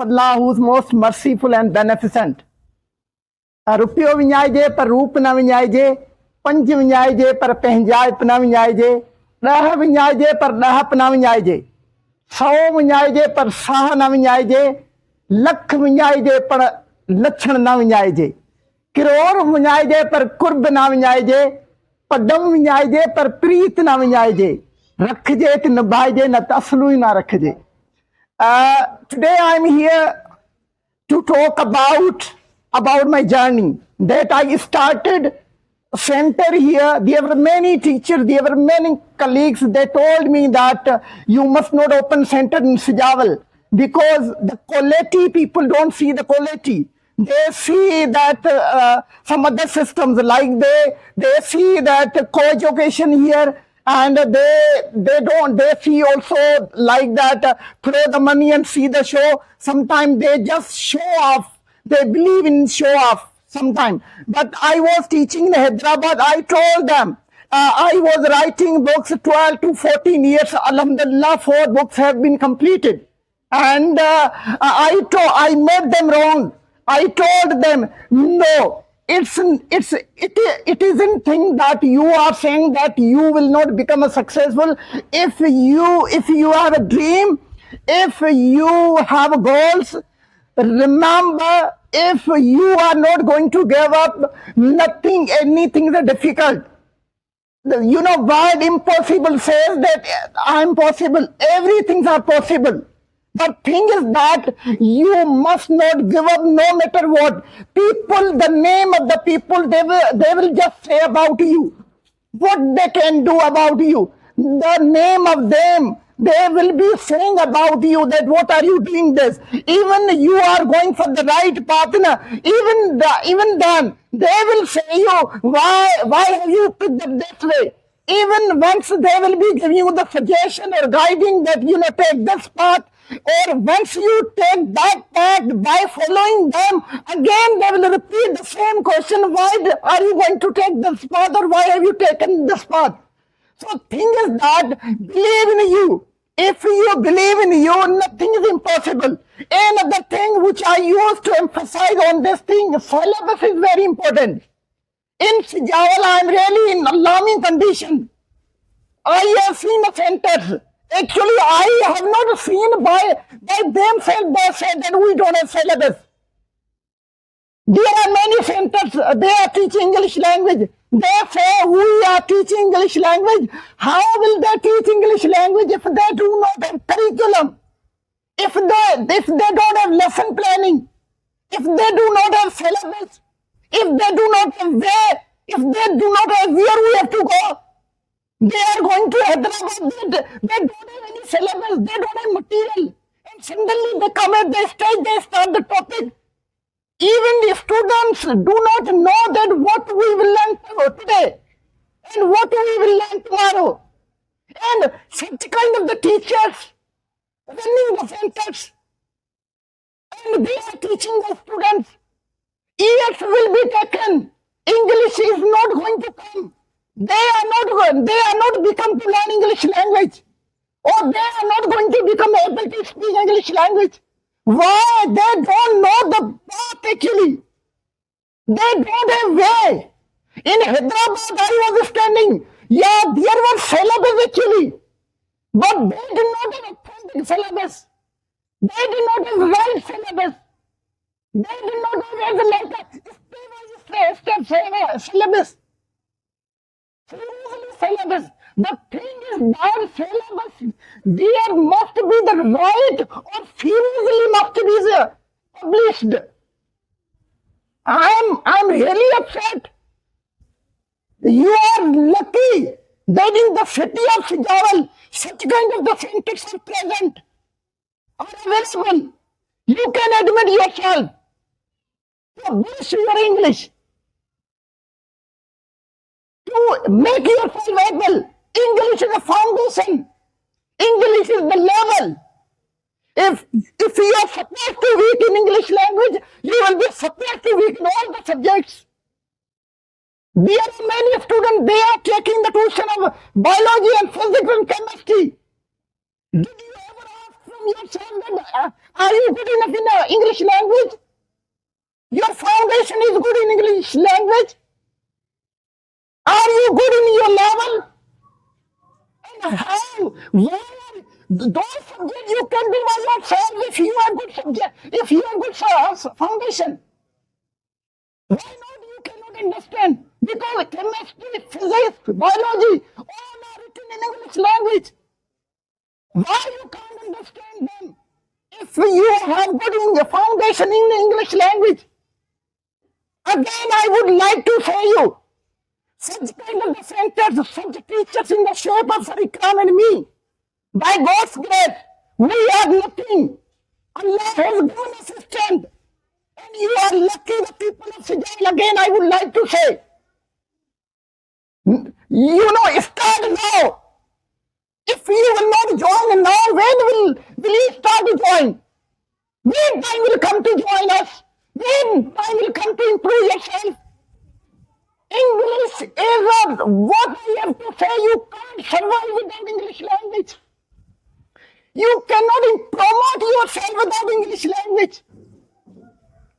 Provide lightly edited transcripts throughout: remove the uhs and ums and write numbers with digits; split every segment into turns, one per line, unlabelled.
Allah, who is most merciful and beneficent. रुपयो विञाइजे पर रूप न विञाइजे, पंज विञाइजे पर पंहिंजाइप न विञाइजे, ॾह विञाइजे पर ॾहप न विञाइजे, 100 विञाइजे पर साह न विञाइजे, लख विञाइजे पर लक्षण न विञाइजे, करोड़ विञाइजे पर कुर्ब न विञाइजे, पदम विञाइजे पर प्रीत न विञाइजे, रखजे त निभाइजे न त असलू ई न रखजे. Today I am here to talk about my journey that I started center here. There were many teachers, there were many colleagues. They told me that you must not open center in Sijawal because the quality, people don't see the quality. They see that some other systems, like they see that co-education here, and they see also like that throw the money and see the show. Sometimes they just show off. They believe in show off sometimes. But I was teaching in Hyderabad. I told them, I was writing books 12 to 14 years. Alhamdulillah, 4 books have been completed. And I made them wrong. I told them, no, it isn't thing that you are saying that you will not become a successful. If you have a dream, if you have goals, remember, if you are not going to give up, anything is difficult. You know, word impossible says that I am possible. Everything are possible. The thing is that you must not give up no matter what. People, the name of the people, they will just say about you what they can do about you. The name of them, they will be saying about you that what are you doing this. Even you are going for the right partner. Even then, they will say you, why have you picked this way? Even once they will be giving you the suggestion or guiding that you know take this path, or once you take that path by following them, again they will repeat the same question, why are you going to take this path, or why have you taken this path? So thing is that believe in you. If you believe in you, nothing is impossible. Another thing which I used to emphasize on this thing, syllabus is very important. In Sijawal, I am really in alarming condition. I have seen the centers. Actually, I have not seen by themselves. They said that we don't have syllabus. There are many centers. They are teaching English language. They say we are teaching English language. How will they teach English language if they do not have curriculum? If they don't have lesson planning, if they do not have syllabus, if they do not have where we have to go, they are going to Hyderabad. They don't have any syllabus. They don't have material. And suddenly they come at the stage, they start the topic. Even the students do not know that what we will learn today and what we will learn tomorrow. And such kind of the teachers running the centers, and they are teaching the students. Years will be taken. English is not going to come. They are not become to learn English language, or they are not going to become able to speak English language. Why? They don't know the path actually. They don't have way. In Hyderabad, I was standing. Yeah, there was syllabus actually, but they did not have authentic syllabus. They did not have right syllabus. They did not have syllabus. Syllabus. The thing is that syllabus, there must be the right or seriously must be published. I'm really upset. You are lucky that in the city of Sijawal, such kind of the centers are present, are available. You can admit yourself to boost your English, to make yourself able. English is a foundation. English is the level. If you are supposed to weak in English language, you will be supposed to weak in all the subjects. There are many students, they are taking the tuition of biology and physics and chemistry. Did you ever ask from yourself that Are you good enough in the English language? Your foundation is good in English language? Are you good in your level? And how? Where? Those subjects you can do by yourself if you are good subject, if you are good foundation. Why not you cannot understand? Because chemistry, physics, biology, all are written in English language. Why you can't understand them? If you have good in the foundation in the English language. Again, I would like to say you, such kind of the centers, such teachers in the shape of Sir Ikram and me, by God's grace, we are nothing. Allah has given us a strength. And you are lucky, the people of Sijal. Again, I would like to say, start now. If you will not join now, when will you start to join? When time will come to join us? When time will come to improve yourself? English is what I have to say. You can't survive without English language. You cannot promote yourself without English language.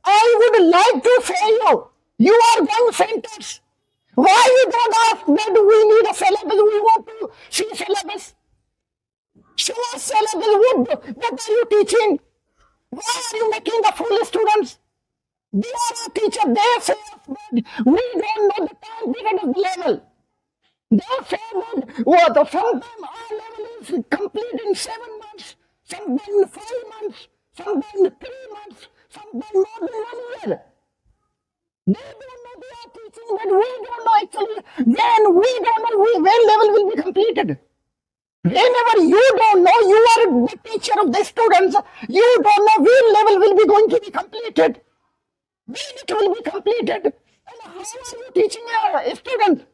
I would like to say you are going centers. Why you don't ask that we need a syllabus, we want to see syllabus? Show us syllabus, what are you teaching? Why are you making the fool students? They are a teacher, they say that we don't know the time period of the level. They say that sometimes our level is complete in 7 months, sometimes in 5 months, sometimes in 3 months, sometimes more than 1 year. They don't know they are teaching, but we don't know actually. Then we don't know when level will be completed. Whenever you don't know, you are the teacher of the students, you don't know when level will be going to be completed. When it will be completed. And how are you teaching a student?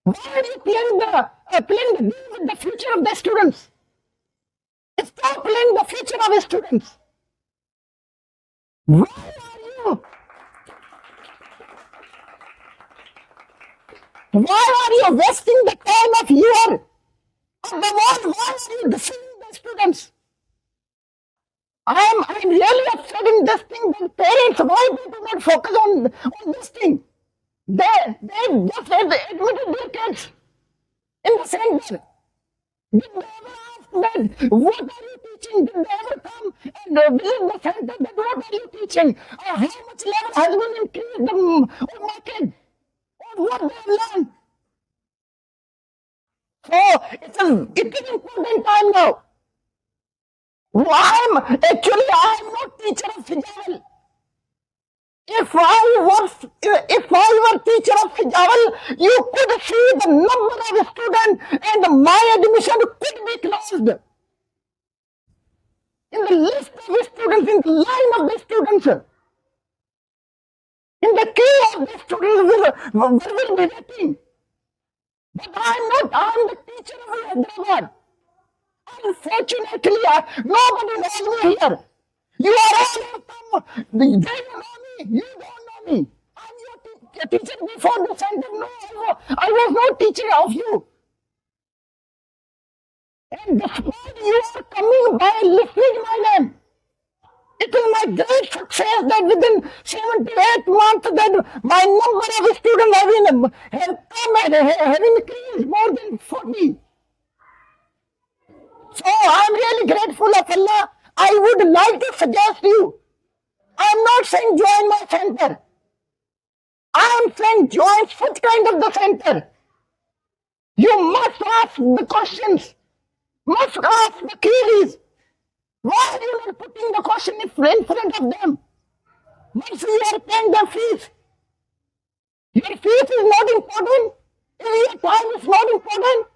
Why are you playing the game with the future of the students? Stop playing the future of the students. Why are you? Why are you wasting the time of your why are you deceiving the students? I'm really upset in this thing that parents, why they do not focus on this thing? They just admitted their kids in the center. Did they ever ask that, what are you teaching? Did they ever come and visit the center that what are you teaching? How much level has been increased on my kid? Or what they have learned? So it's an important time now. I'm not teacher of Hijabal. If I were teacher of Hijabal, you could see the number of students and my admission could be closed. In the list of students, in the line of the students, in the queue of the students will be waiting. But I'm the teacher of Hyderabad. Unfortunately, nobody knows me here. You are all they don't know me, you don't know me. I'm your teacher before the center. No, I was no teacher of you. And despite you are coming by listening my name, it is my great success that within 7 to 8 months that my number of students have increased more than 40. So I'm really grateful of Allah. I would like to suggest you, I'm not saying join my center. I'm saying join such kind of the center. You must ask the questions, must ask the queries. Why are you not putting the question in front of them? Once you are paying the fees, your fees is not important, if your time is not important.